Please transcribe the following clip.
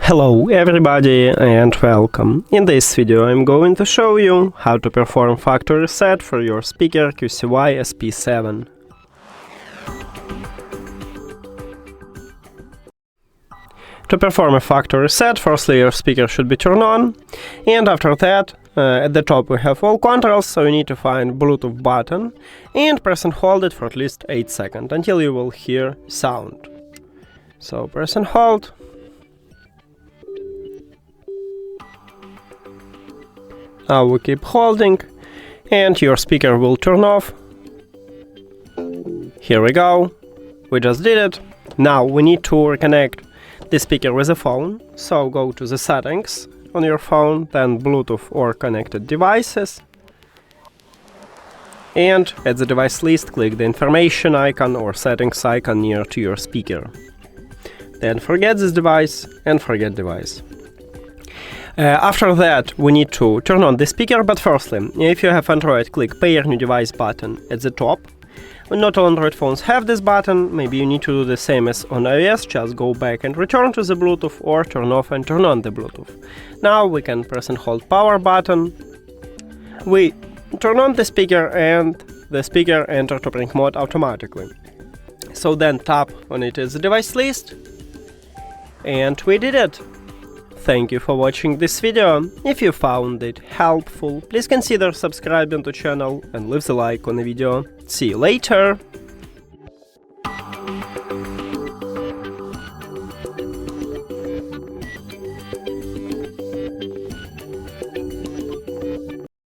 Hello everybody and welcome. In this video I'm going to show you how to perform factory reset for your speaker QCY SP7. To perform a factory reset, firstly your speaker should be turned on, and after that at the top we have all controls, so you need to find Bluetooth button and press and hold it for at least 8 seconds until you will hear sound. So press and hold. Now we keep holding and your speaker will turn off. Here we go, we just did it. Now we need to reconnect the speaker with the phone, so go to the settings on your phone, then Bluetooth or connected devices, and at the device list click the information icon or settings icon near to your speaker. Then forget this device and forget device. After that we need to turn on the speaker, but firstly, if you have Android, click Pair New Device button at the top. Not all Android phones have this button, maybe you need to do the same as on iOS, just go back and return to the Bluetooth or turn off and turn on the Bluetooth. Now we can press and hold power button. We turn on the speaker and the speaker enter to bring mode automatically. So then tap on it as the device list, and we did it. Thank you for watching this video. If you found it helpful, please consider subscribing to the channel and leave the like on the video. See you later!